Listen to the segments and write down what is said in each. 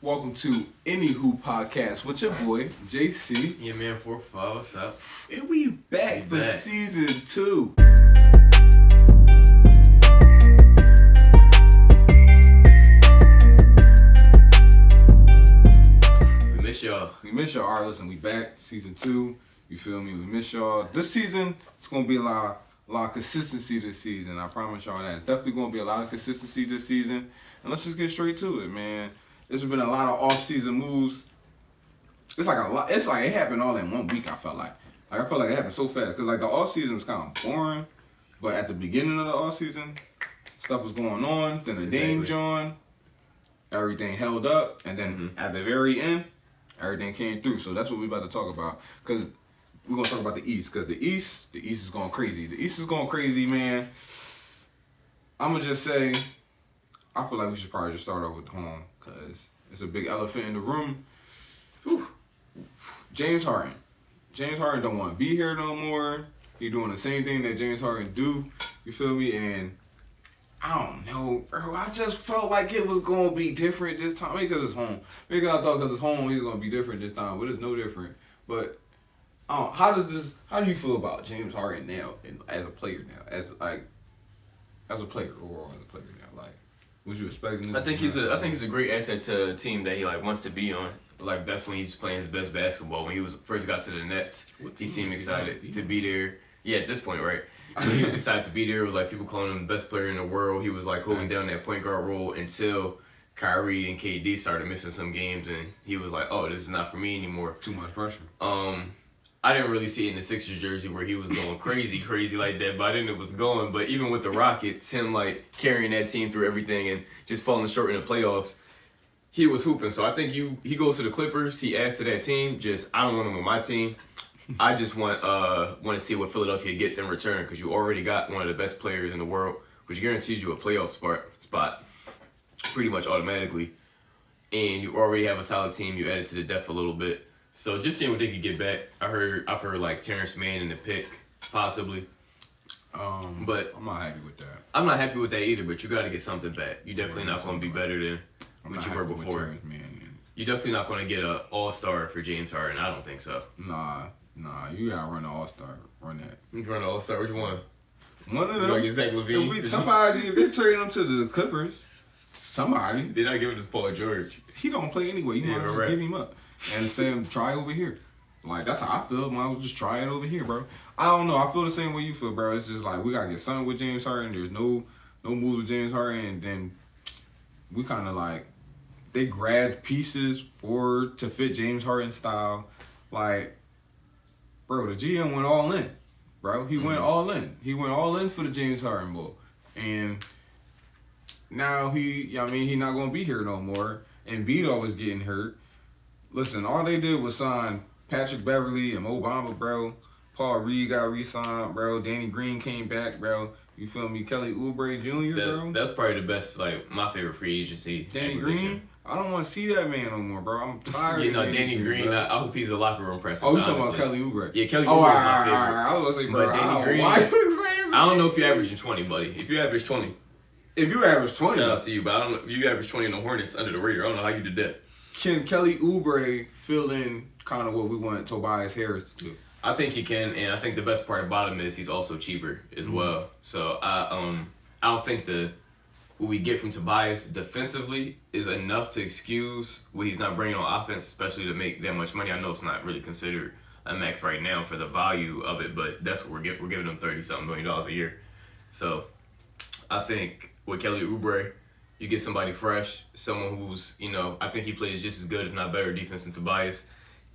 Welcome to Any Hoop Podcast with your boy, JC. Yeah, man, 4-5, what's up? And we back for season 2. We miss y'all. All right, listen, we back, season 2. You feel me? We miss y'all. This season, it's going to be a lot of consistency this season. I promise y'all that. It's definitely going to be a lot of consistency this season. And let's just get straight to it, man. There's been a lot of off-season moves. It's like a lot. It's like it happened all in 1 week, I felt like. I felt like it happened so fast. Because, like, the off-season was kind of boring. But at the beginning of the off-season, stuff was going on. Then the Dame joined. Everything held up. And then at the very end, everything came through. So that's what we're about to talk about. Because we're going to talk about the East. Because the East is going crazy. The East is going crazy, man. I'm going to just say, I feel like we should probably just start off with home. Because it's a big elephant in the room. Whew. James Harden. James Harden don't want to be here no more. He doing the same thing that James Harden do. You feel me? And I don't know, bro. I just felt like it was going to be different this time. Maybe because it's home. Maybe I thought because it's home, he's going to be different this time. But it's no different. But how do you feel about James Harden now as a player now? As a player overall, as a player now? Like, was you expecting? I think he's a great asset to a team that he wants to be on. Like, that's when he's playing his best basketball. When he first got to the Nets, he seemed excited to be there. Yeah, at this point, right? When he was excited to be there, it was like people calling him the best player in the world. He was like holding down that point guard role until Kyrie and KD started missing some games, and he was like, "Oh, this is not for me anymore." Too much pressure. I didn't really see it in the Sixers jersey where he was going crazy like that, but I didn't know it was going. But even with the Rockets, him like carrying that team through everything and just falling short in the playoffs, he was hooping. So I think he goes to the Clippers. He adds to that team. I don't want him on my team. I just want to see what Philadelphia gets in return, because you already got one of the best players in the world, which guarantees you a playoff spot pretty much automatically. And you already have a solid team. You added to the depth a little bit. So just seeing what they could get back. I've heard like Terrence Mann in the pick, possibly. But I'm not happy with that. I'm not happy with that either, but you got to get something back. You're definitely not going to be better than what you were before. You're definitely not going to get an all-star for James Harden. I don't think so. Nah, you got to run an all-star. Run that. You can run an all-star. Which one? One of them. Like Zach LaVine? If they trade him to the Clippers, somebody. They're not giving us Paul George. He don't play anyway. You might as well give him up and say, try over here. Like, that's how I feel. Might as well just try it over here, bro. I don't know. I feel the same way you feel, bro. It's just like, we got to get something with James Harden. There's no moves with James Harden. And then we kind of like, they grabbed pieces to fit James Harden's style. Like, bro, the GM went all in, bro. He went all in. He went all in for the James Harden ball. And now he's not going to be here no more. And Embiid was getting hurt. Listen, all they did was sign Patrick Beverly and Mo Bamba, bro. Paul Reed got re-signed, bro. Danny Green came back, bro. You feel me? Kelly Oubre Jr., bro. That's probably the best, like, my favorite free agency. Danny Green? I don't want to see that man no more, bro. I'm tired of Danny Green, bro. I hope he's a locker room presence. Oh, you talking about Kelly Oubre? Yeah, Kelly Oubre is my favorite. I was going to say, bro, Danny Green, why you saying I don't know if you're averaging 20, buddy. If you average 20. If you average 20. Shout out to you, but I don't know. If you average 20 in the Hornets under the radar, I don't know how you did that. Can Kelly Oubre fill in kind of what we want Tobias Harris to do? I think he can, and I think the best part about him is he's also cheaper as well. So I don't think what we get from Tobias defensively is enough to excuse what he's not bringing on offense, especially to make that much money. I know it's not really considered a max right now for the value of it, but that's what we're giving him $30-something million a year. So I think with Kelly Oubre, you get somebody fresh, someone who's, I think he plays just as good, if not better, defense than Tobias.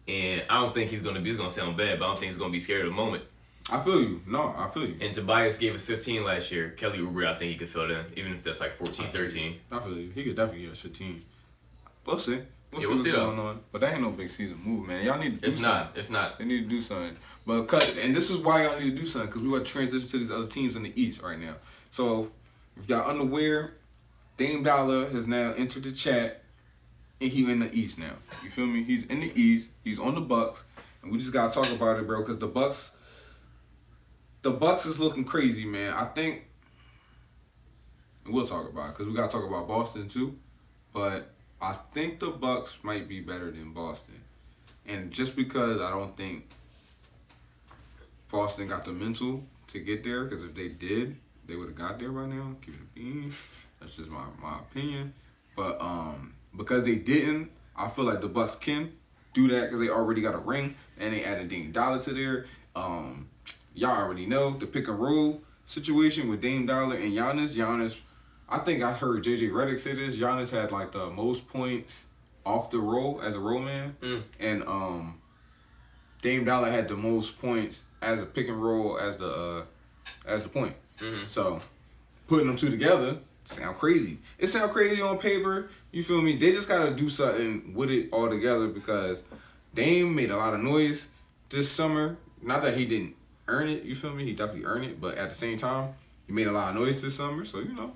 And I don't think he's going to sound bad, but I don't think he's going to be scared of the moment. I feel you. No, I feel you. And Tobias gave us 15 last year. Kelly Oubre, I think he could fill in, even if that's like 14, 13. I feel you. He could definitely get us 15. We'll see. We'll see what's going on. But that ain't no big season move, man. Y'all need to do something. It's not. They need to do something. And this is why y'all need to do something, because we want to transition to these other teams in the East right now. So, if y'all unaware, Dame Dollar has now entered the chat, and he in the East now. You feel me? He's in the East. He's on the Bucks, and we just gotta talk about it, bro. Because the Bucks is looking crazy, man. I think, and we'll talk about it because we gotta talk about Boston too. But I think the Bucks might be better than Boston, and just because I don't think Boston got the mental to get there, because if they did, they would have got there by now. Keep it a bean. That's just my opinion. But because they didn't, I feel like the Bucks can do that because they already got a ring and they added Dame Dollar to there. Y'all already know the pick and roll situation with Dame Dollar and Giannis. Giannis, I think I heard JJ Redick say this. Giannis had like the most points off the roll as a roll man, and Dame Dollar had the most points as a pick and roll as the point. So putting them two together sound crazy. It sound crazy on paper. You feel me? They just gotta do something with it all together because Dame made a lot of noise this summer. Not that he didn't earn it. You feel me? He definitely earned it, but at the same time, he made a lot of noise this summer. So you know,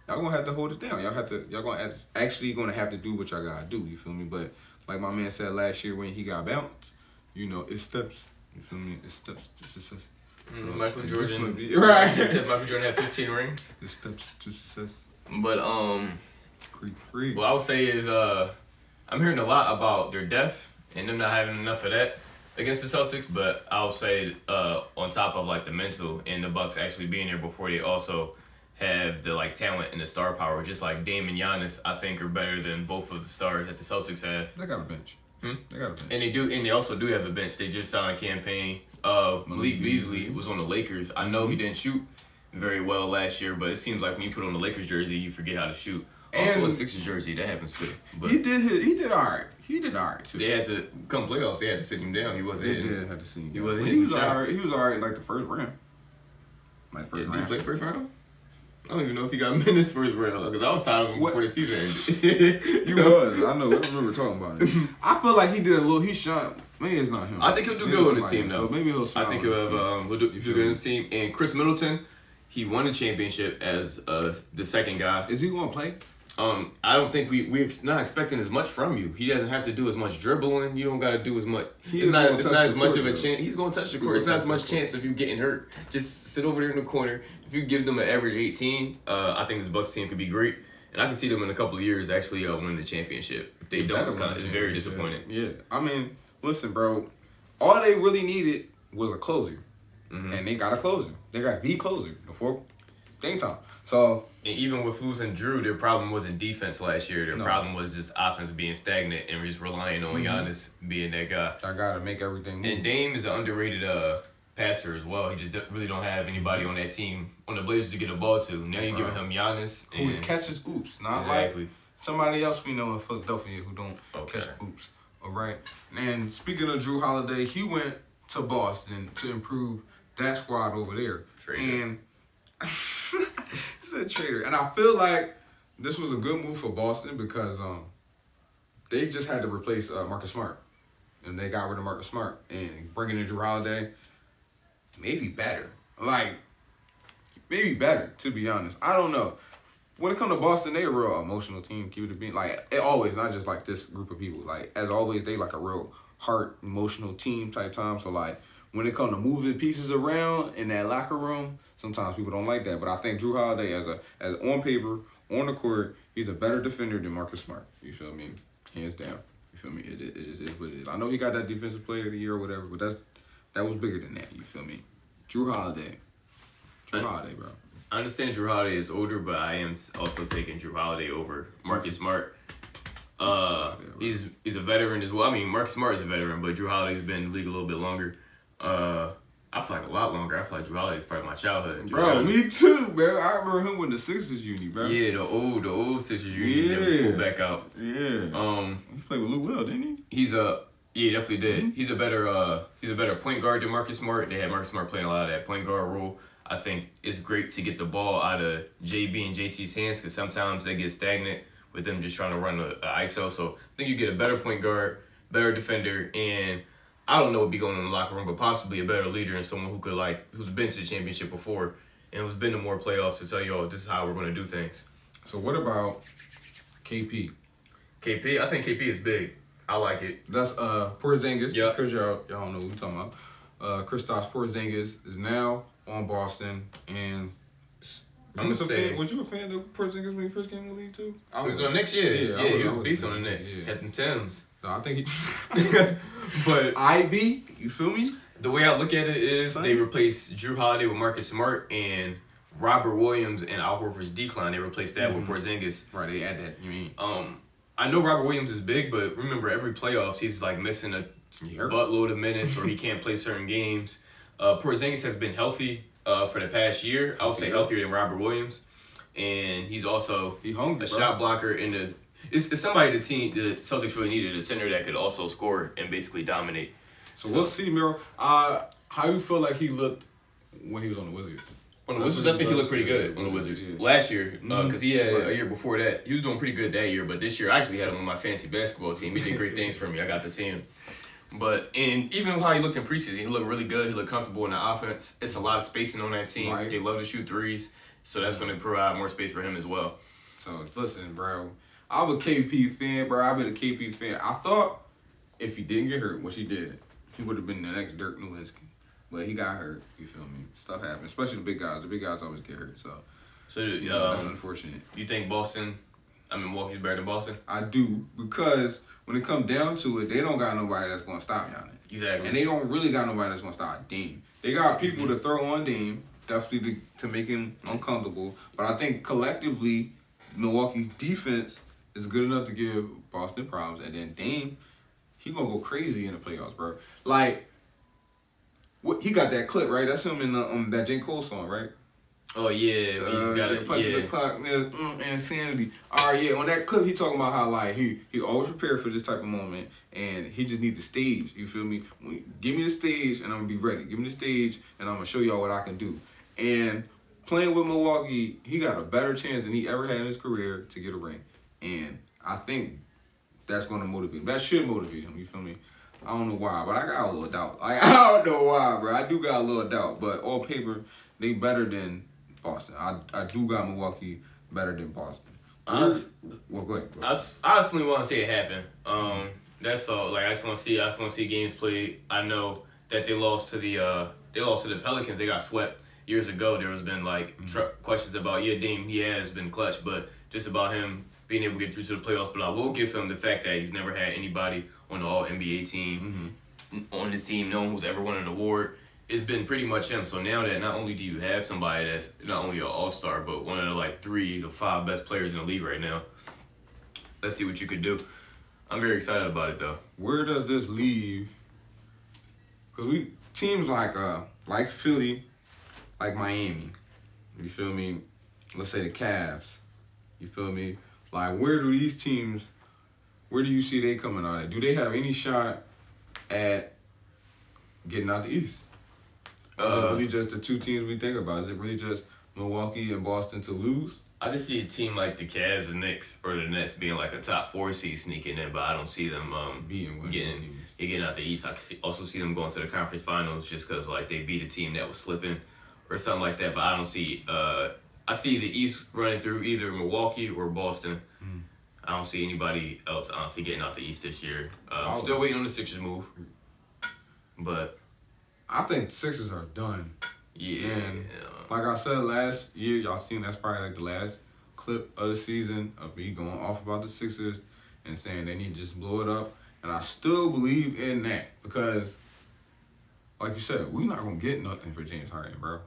y'all gonna have to hold it down. Y'all actually gonna have to do what y'all gotta do. You feel me? But like my man said last year when he got bounced, you know, it steps. You feel me? It steps to success. So Michael Jordan, right? He said Michael Jordan had 15 rings. It steps to success. But Creek. what I would say is I'm hearing a lot about their depth and them not having enough of that against the Celtics. But I would say on top of like the mental and the Bucks actually being there before they also have the like talent and the star power, just like Dame and Giannis, I think are better than both of the stars that the Celtics have. They got a bench. They got a bench. And they also do have a bench. They just signed a campaign. Malik Beasley was on the Lakers. I know he didn't shoot very well last year, but it seems like when you put on the Lakers jersey, you forget how to shoot. Also, And a Sixers jersey, that happens too. But he did all right. He did all right too. they had to come playoffs. They had to sit him down. He wasn't. They hitting. did have to see him. He wasn't He hitting was all shots. right. He was all right like the first round. Like first Did he round. play first round? I don't even know if he got minutes first round because I was tired of him What? before the season ended. You was. I know. I remember talking about it. I feel like he did a little. He shot. Maybe it's not him. I think he'll do Maybe good on it's this team somebody, though. but maybe he'll. I think he'll have he'll do good on this team. And Chris Middleton, he won a championship as the second guy. Is he gonna play? I don't think we're not expecting as much from you. He doesn't have to do as much dribbling. You don't got to do as much. It's not as much of a chance. He's going to touch the court. It's not as much chance of you getting hurt. Just sit over there in the corner. If you give them an average 18, I think this Bucks team could be great. And I can see them in a couple of years actually win the championship. If they don't, it's very disappointing. Yeah. I mean, listen, bro. All they really needed was a closer. And they got a closer. They got the closer before game time. So. And even with losing Drew, their problem wasn't defense last year. Their problem was just offense being stagnant and just relying on Giannis being that guy. I gotta make everything move. And Dame is an underrated passer as well. He just really don't have anybody on that team, on the Blazers, to get the ball to. Now you're giving him Giannis. Who catches oops, not like somebody else we know in Philadelphia who don't catch oops. All right. And speaking of Drew Holiday, he went to Boston to improve that squad over there. And he's a traitor. And I feel like this was a good move for Boston because they just had to replace Marcus Smart. And they got rid of Marcus Smart. And bringing in Drew Holiday, maybe better. Maybe better, to be honest. I don't know. When it comes to Boston, they a real emotional team. Keep it to being like it always, not just like this group of people. Like as always, they like a real heart emotional team type time. So like when it comes to moving pieces around in that locker room, sometimes people don't like that. But I think Drew Holiday, as on paper, on the court, he's a better defender than Marcus Smart. You feel me? Hands down. You feel me? It just is what it is. I know he got that defensive player of the year or whatever, but that was bigger than that. You feel me? Drew Holiday, bro. I understand Drew Holiday is older, but I am also taking Drew Holiday over Marcus Smart. He's a veteran as well. I mean, Marcus Smart is a veteran, but Drew Holiday's been in the league a little bit longer. I feel like a lot longer. I feel like Drew Holiday is part of my childhood. Bro, me too, bro. I remember him when the Sixers uni, bro. Yeah, the old Sixers uni. Yeah, pulled back out. Yeah. He played with Lou Will, didn't he? He definitely did. Mm-hmm. He's a better point guard than Marcus Smart. They had Marcus Smart playing a lot of that point guard role. I think it's great to get the ball out of JB and JT's hands because sometimes they get stagnant with them just trying to run the ISO. So I think you get a better point guard, better defender, and I don't know what be going on in the locker room, but possibly a better leader and someone who could who's been to the championship before and who's been to more playoffs to tell you, oh, this is how we're going to do things. So what about KP? KP, I think KP is big. I like it. That's Porzingis. Yeah. Because y'all don't know what we're talking about. Kristaps Porzingis is now on Boston, and I'm gonna say. Was you a fan of Porzingis when he first came in the league too? He was on the Knicks, yeah. He was a beast on the Knicks. Yeah. Had them Timbs. No, I think he. But IB, you feel me? the way I look at it is Son. they replaced Drew Holiday with Marcus Smart and Robert Williams and Al Horford's decline. They replaced that with Porzingis. Right, they add that. You mean? I know Robert Williams is big, but remember every playoffs he's like missing a buttload of minutes or he can't play certain games. Porzingis has been healthy for the past year. I would say healthier than Robert Williams, and he's also hungry, a shot blocker in the. It's somebody the Celtics really needed, a center that could also score and basically dominate. So we'll see, Miro. How you feel like he looked when he was on the Wizards? On the Wizards, I think he looked pretty good on the Wizards. Last year, because he had a year before that. He was doing pretty good that year, but this year I actually had him on my fantasy basketball team. He did great things for me. I got to see him. And even how he looked in preseason, he looked really good. He looked comfortable in the offense. It's a lot of spacing on that team. Right. They love to shoot threes, so that's going to provide more space for him as well. So listen, bro. I'm a KP fan, bro. I've been a KP fan. I thought if he didn't get hurt, which he did, he would have been the next Dirk Nowitzki. But he got hurt. You feel me? Stuff happens, especially the big guys. The big guys always get hurt. So that's unfortunate. You think Milwaukee's better than Boston? I do, because when it comes down to it, they don't got nobody that's going to stop Giannis. Exactly. And they don't really got nobody that's going to stop Dame. They got people to throw on Dame, definitely to make him uncomfortable. But I think collectively, Milwaukee's defense is good enough to give Boston problems. And then Dame, he going to go crazy in the playoffs, bro. Like, he got that clip, right? That's him in that J. Cole song, right? Oh, yeah. He's got it. Punching the clock, insanity. All right, yeah. On that clip, he talking about how, like, he always prepared for this type of moment, and he just needs the stage. You feel me? Give me the stage, and I'm going to be ready. Give me the stage, and I'm going to show y'all what I can do. And playing with Milwaukee, he got a better chance than he ever had in his career to get a ring. And I think that's going to motivate him. That should motivate him, you feel me? I don't know why, but I got a little doubt. Like, I don't know why, bro. I do got a little doubt. But on paper, they better than Boston. I do got Milwaukee better than Boston. Well, go ahead. I just want to see it happen. That's all. Like, I just want to see games played. I know that they lost to the Pelicans. They got swept years ago. There has been questions about Dame. He has been clutch, but just about him being able to get through to the playoffs. But I will give him the fact that he's never had anybody on the All-NBA team, on his team, no one who's ever won an award. It's been pretty much him. So now that not only do you have somebody that's not only an all-star, but one of the 3 to 5 best players in the league right now, let's see what you could do. I'm very excited about it, though. Where does this leave? Because teams like Philly, like Miami, you feel me? Let's say the Cavs, you feel me? Like, where do these teams, where do you see they coming out at? Do they have any shot at getting out the East? Is it really just the 2 teams we think about? Is it really just Milwaukee and Boston to lose? I just see a team like the Cavs, the Knicks, or the Nets being like a top 4 seed sneaking in, but I don't see them getting out the East. I also see them going to the conference finals just because they beat a team that was slipping or something like that. But I don't see. I see the East running through either Milwaukee or Boston. I don't see anybody else honestly getting out the East this year. Still waiting on the Sixers move, but I think Sixers are done. Yeah. And like I said last year, y'all seen that's probably the last clip of the season of me going off about the Sixers and saying they need to just blow it up. And I still believe in that because, like you said, we're not going to get nothing for James Harden, bro.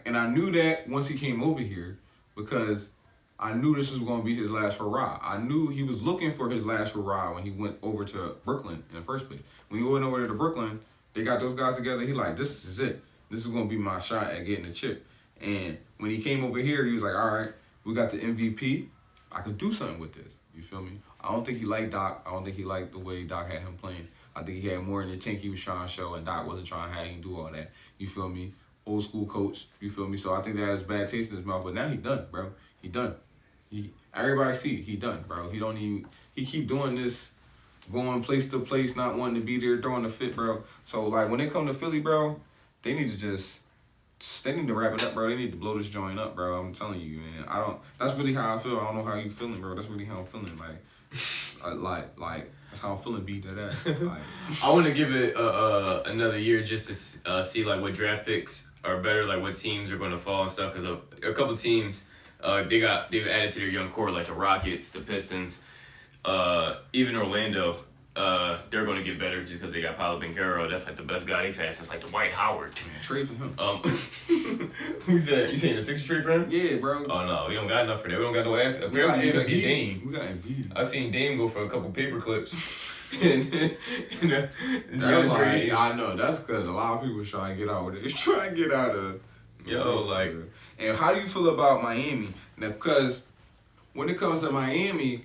And I knew that once he came over here because I knew this was going to be his last hurrah. I knew he was looking for his last hurrah when he went over to Brooklyn in the first place. When he went over to Brooklyn, they got those guys together. He this is it. This is going to be my shot at getting the chip. And when he came over here, he was like, all right, we got the MVP. I could do something with this. You feel me? I don't think he liked Doc. I don't think he liked the way Doc had him playing. I think he had more in the tank he was trying to show, and Doc wasn't trying to have him do all that. You feel me? Old school coach. You feel me? So I think that has bad taste in his mouth. But now he done, bro. He done. Everybody see he done, bro. He keep doing this, going place to place, not wanting to be there, throwing a fit, bro. So, when they come to Philly, bro, they need to wrap it up, bro. They need to blow this joint up, bro. I'm telling you, man. That's really how I feel. I don't know how you feeling, bro. That's really how I'm feeling. That's how I'm feeling, beat that ass. I want to give it another year just to see what draft picks are better, like what teams are going to fall and stuff. Because a couple teams, they've added to their young core, like the Rockets, the Pistons, even Orlando. They're going to get better just because they got Paolo Banchero. That's like the best guy they've had since like Dwight Howard. Trade for him. Who's that? You saying the Sixers trade for him? Yeah, bro. Oh no, we don't got enough for that. We don't got no ass. Apparently, we got get Dame. We got Embiid. I seen Dame go for a couple paper clips. I know that's because a lot of people trying to get out with it. It's trying to get out of. Like. And how do you feel about Miami? Now, because when it comes to Miami,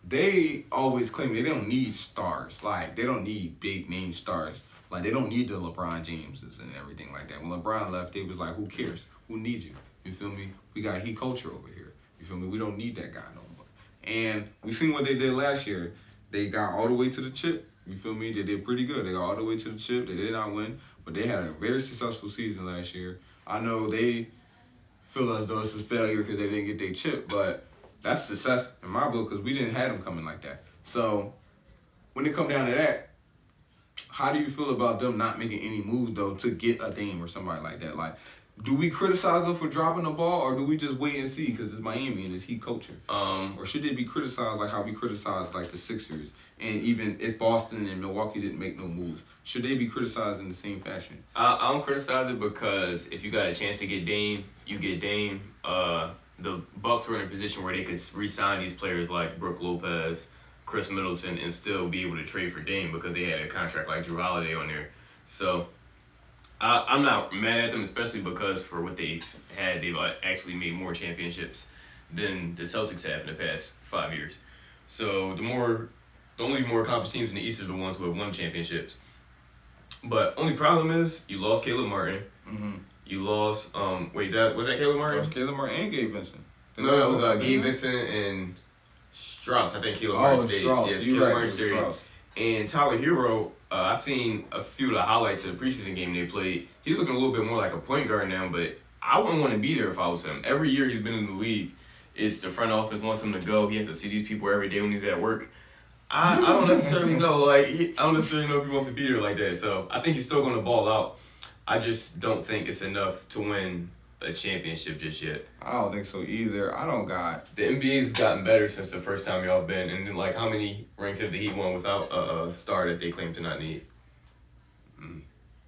they always claim they don't need stars. Like, they don't need big name stars. Like, they don't need the LeBron Jameses and everything like that. When LeBron left, they was like, who cares? Who needs you? You feel me? We got heat culture over here. You feel me? We don't need that guy no more. And we seen what they did last year. They got all the way to the chip. You feel me? They did pretty good. They got all the way to the chip. They did not win, but they had a very successful season last year. I know they feel as though it's a failure because they didn't get their chip, but that's success in my book because we didn't have them coming like that. So when it come down to that, how do you feel about them not making any moves though to get a Dame or somebody like that? Like, do we criticize them for dropping the ball, or do we just wait and see because it's Miami and it's heat culture? Or should they be criticized like how we criticize like the Sixers, and even if Boston and Milwaukee didn't make no moves, should they be criticized in the same fashion? I don't criticize it because if you got a chance to get Dame, you get Dame. The Bucks were in a position where they could re-sign these players like Brook Lopez, Chris Middleton, and still be able to trade for Dame because they had a contract like Drew Holiday on there. So I'm not mad at them, especially because for what they've had, they've actually made more championships than the Celtics have in the past 5 years. So the only more accomplished teams in the East are the ones who have won championships. But only problem is you lost Caleb Martin. Mm-hmm. You lost was that Caleb Martin? That was Caleb Martin and Gabe Vincent. No, that was Gabe Vincent and Strauss. I think Caleb Martin stayed. Strauss. Yeah, You're Caleb right, Martin stayed. Strauss. And Tyler Hero, I seen a few of the highlights of the preseason game they played. He's looking a little bit more like a point guard now, but I wouldn't want to be there if I was him. Every year he's been in the league, it's the front office wants him to go. He has to see these people every day when he's at work. I don't necessarily know. I don't necessarily know if he wants to be there like that. So I think he's still going to ball out. I just don't think it's enough to win a championship just yet. I don't think so either. I don't got. The NBA's gotten better since the first time y'all been, and then like how many rings have the Heat won without a star that they claim to not need?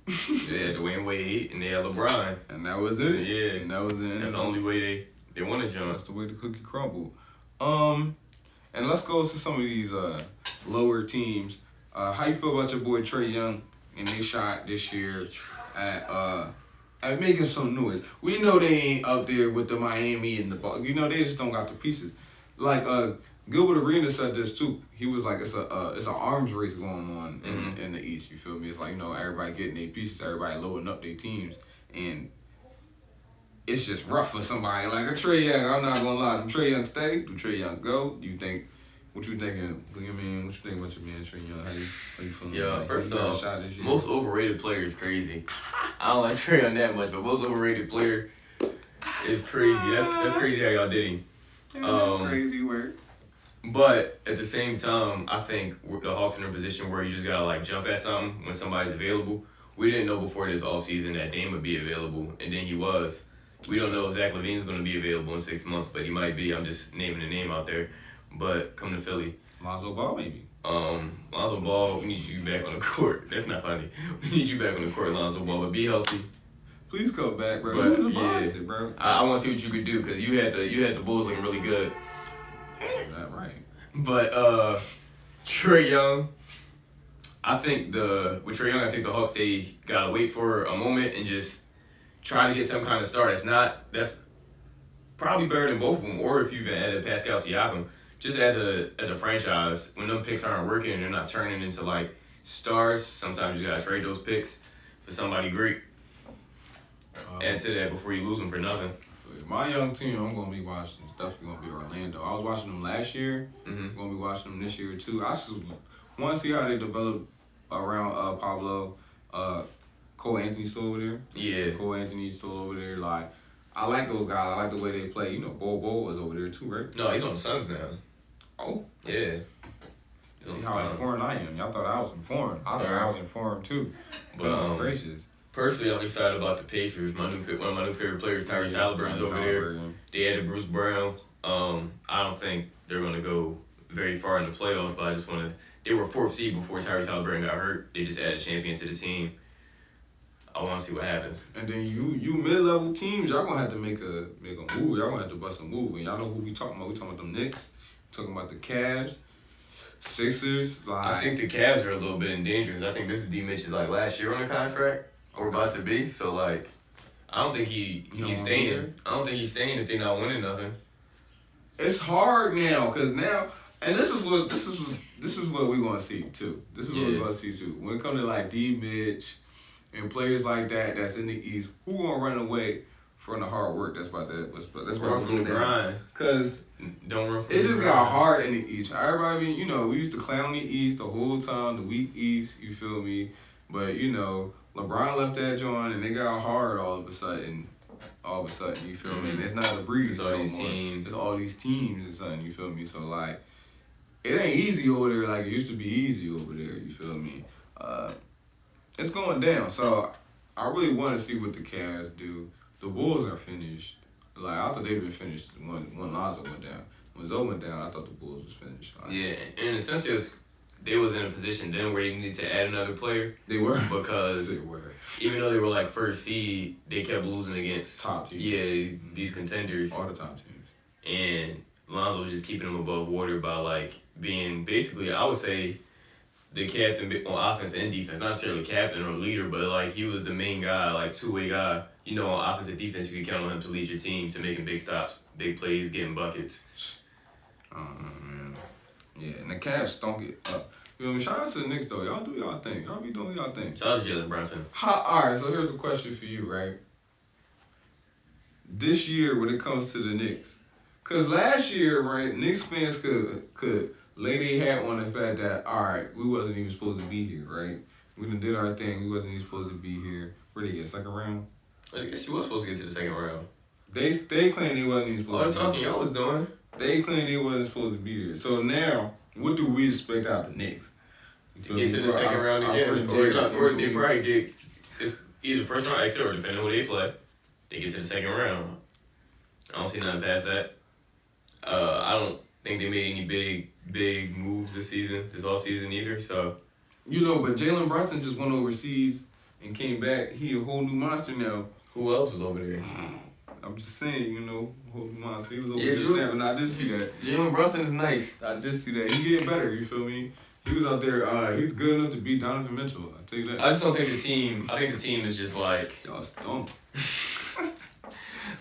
They had Dwayne Wade and they had LeBron, And that was it. Yeah, And that was it. that's the only way they won a jump. That's the way the cookie crumbled. And let's go to some of these lower teams. How you feel about your boy Trae Young and they shot this year at making some noise? We know they ain't up there with the Miami and the Bucks. You know, they just don't got the pieces. Like Gilbert Arenas said this too. He was like, it's an arms race going on in the East. You feel me? It's like, you know, everybody getting their pieces, everybody loading up their teams, and it's just rough for somebody like a Trae Young. I'm not gonna lie. Do Trae Young stay? Do Trae Young go? Do you think? What you thinking? What you think about your man Trae Young? How you feeling? Yeah, like, first off, this year? most overrated player is crazy. I don't like Trae Young that much, but most overrated player is crazy. That's crazy how y'all did him. Crazy work. But at the same time, I think the Hawks in a position where you just gotta like jump at something when somebody's available. We didn't know before this offseason that Dame would be available, and then he was. We don't know if Zach LaVine's gonna be available in 6 months, but he might be. I'm just naming the name out there. But come to Philly. Lonzo Ball, maybe. Lonzo Ball, we need you back on the court. That's not funny. We need you back on the court, Lonzo Ball, but be healthy. Please come back, bro. But, Who's a yeah, monster, bro? I want to see what you could do because you had the Bulls looking really good. That right. But Trae Young, I think with Trae Young, I think the Hawks they gotta wait for a moment and just try to get some kind of start. That's probably better than both of them. Or if you've added Pascal Siakam, just as a franchise, when them picks aren't working and they're not turning into like stars, sometimes you gotta trade those picks for somebody great. Add to that before you lose them for nothing. My young team, I'm gonna be watching. It's definitely gonna be Orlando. I was watching them last year. I'm gonna be watching them this year too. I just want to see how they develop around Pablo. Cole Anthony's still over there. Yeah. Cole Anthony's still over there. Like, I like those guys. I like the way they play. You know, Bo is over there too, right? No, he's on the Suns now. Oh. Yeah. See how informed I am. Y'all thought I was informed. I thought I was informed too. But Goodness gracious. Personally, I'm excited about the Pacers. One of my new favorite players, Tyrese Halliburton's over there. They added Bruce Brown. I don't think they're going to go very far in the playoffs, but I just want to. They were 4th seed before Tyrese Halliburton got hurt. They just added a champion to the team. I want to see what happens. And then you mid-level teams, y'all gonna have to make a move. Y'all gonna have to bust a move. And y'all know who we talking about. We talking about them Knicks. We talking about the Cavs, Sixers. Like, I think the Cavs are a little bit in danger. I think this is D Mitch's like last year on the contract, or about to be. So like, I don't think he's staying. I don't think he's staying if they're not winning nothing. It's hard now, cause now, and this is what we gonna see too. This is what we're gonna see too. When it comes to like D Mitch and players like that that's in the East, who gonna run away from the hard work that's about to that's run from the grind? Cause don't run from it the just grind. got hard in the East. Everybody, we used to clown the East the whole time, the weak East. You feel me? But LeBron left that joint and they got hard all of a sudden. You feel me? And it's not a breeze no more. Teams. It's all these teams and something. You feel me? So like, it ain't easy over there like it used to be easy over there. You feel me? It's going down. So I really want to see what the Cavs do. The Bulls are finished. Like, I thought they'd been finished when Lonzo went down. When Zoe went down, I thought the Bulls was finished. Like, yeah, in a sense, they was in a position then where they needed to add another player. They were. Because they were. Even though they were like 1st seed, they kept losing against top teams. Yeah, these contenders. All the top teams. And Lonzo was just keeping them above water by like being basically, I would say, the captain on offense and defense. Not necessarily captain or leader, but like he was the main guy, like two-way guy. On offense and defense, you can count on him to lead your team, to making big stops, big plays, getting buckets. Oh, man. Yeah, and the Cavs stunk it up. You know what I mean? Shout out to the Knicks, though. Y'all do y'all thing. Y'all be doing y'all thing. Shout out to Jalen Brunson. All right, so here's a question for you, right? This year, when it comes to the Knicks, because last year, right, Knicks fans could lay their hat on the fact that, all right, we wasn't even supposed to be here, right? We done did our thing. We wasn't even supposed to be here. Where they get, second round? I guess you was supposed to get to the second round. They claimed they wasn't even supposed to be here. All the talking y'all was doing. They claimed they wasn't supposed to be there. So now, what do we expect out the Knicks? To get to the second round again. Or they probably get, it's either first round exit or depending on who they play, they get to the second round. I don't see nothing past that. I don't think they made any big moves this offseason either, so. But Jalen Brunson just went overseas and came back. He a whole new monster now. Who else was over there? I'm just saying, whole new monster. He was over there just now, and I did see that. Jalen Brunson is nice. I did see that. He getting better, you feel me? He was out there, he's good enough to beat Donovan Mitchell, I'll tell you that. I just don't think the team is just like. Y'all stunk.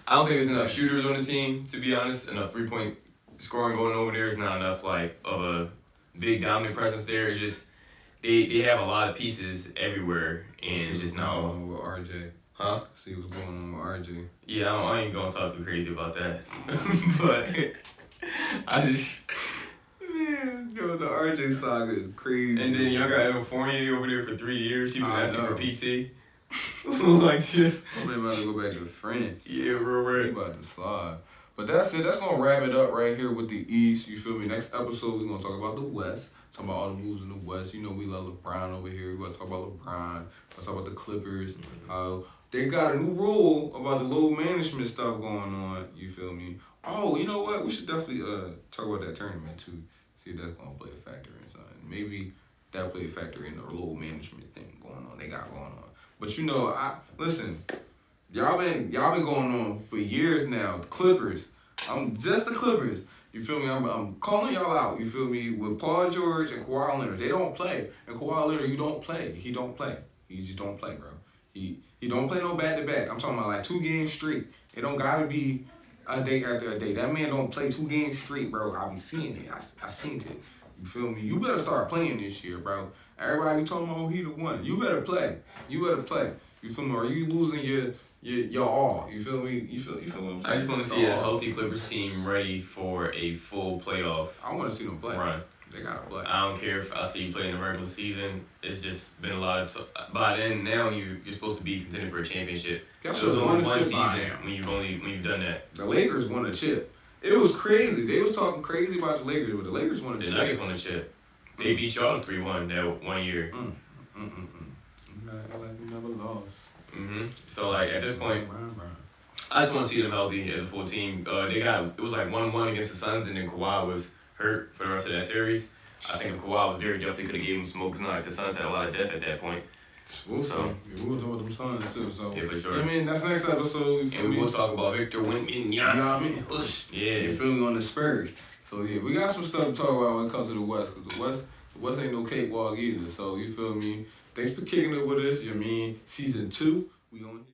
I don't think there's enough shooters on the team, to be honest. Enough 3-point scoring going over there is not enough like of a big dominant presence there. It's just they have a lot of pieces everywhere, and it's just not. Going on with RJ. Huh? See what's going on with RJ. Yeah, I ain't gonna talk too crazy about that, but I just. Man, the RJ saga is crazy. And then y'all got Evan Fournier over there for 3 years. He been asking for PT. Like shit. I'm about to go back to France. Yeah, real right. He about to slide. But that's it. That's going to wrap it up right here with the East. You feel me? Next episode, we're going to talk about the West. Talk about all the moves in the West. We love LeBron over here. We're going to talk about LeBron. We're going to talk about the Clippers. They got a new rule about the load management stuff going on. You feel me? Oh, you know what? We should definitely talk about that tournament, too. See if that's going to play a factor in something. Maybe that play a factor in the load management thing going on. They got going on. But listen, y'all been going on for years now. Clippers. I'm just the Clippers. You feel me? I'm calling y'all out. You feel me? With Paul George and Kawhi Leonard, they don't play. And Kawhi Leonard, you don't play. He don't play. He just don't play, bro. He don't play no back-to-back. I'm talking about like 2 games straight. It don't gotta be a day after a day. That man don't play 2 games straight, bro. I be seeing it. I seen it. You feel me? You better start playing this year, bro. Everybody be talking about he the one. You better play. You feel me? Or you losing your all. You feel me? You feel what I'm saying? I just want to see a healthy Clippers team ready for a full playoff. I want to see them play. Run. They gotta play. I don't care if I see you play in the regular season. It's just been a lot of. By then, now you're supposed to be contending for a championship. Y'all So it was only one season now. when you've done that. The Lakers won a chip. It was crazy. They was talking crazy about the Lakers, but the Lakers won a chip. The Nuggets won a chip. They beat y'all 3-1 that one year. Like you never lost. So like at this point, I just want to see them healthy as a full team. It was like 1-1 against the Suns, and then Kawhi was hurt for the rest of that series. I think if Kawhi was there, he definitely could have gave him smokes. Not like the Suns had a lot of depth at that point. We'll see. We will talk about them Suns too. So yeah, for sure. I mean, that's next episode. And we will talk about Victor Wembanyama. You know what I mean? Yeah. You feel me on the Spurs. So yeah, we got some stuff to talk about when it comes to the West. Cause the West ain't no cakewalk either. So you feel me? Thanks for kicking it with us. You mean season 2? We on.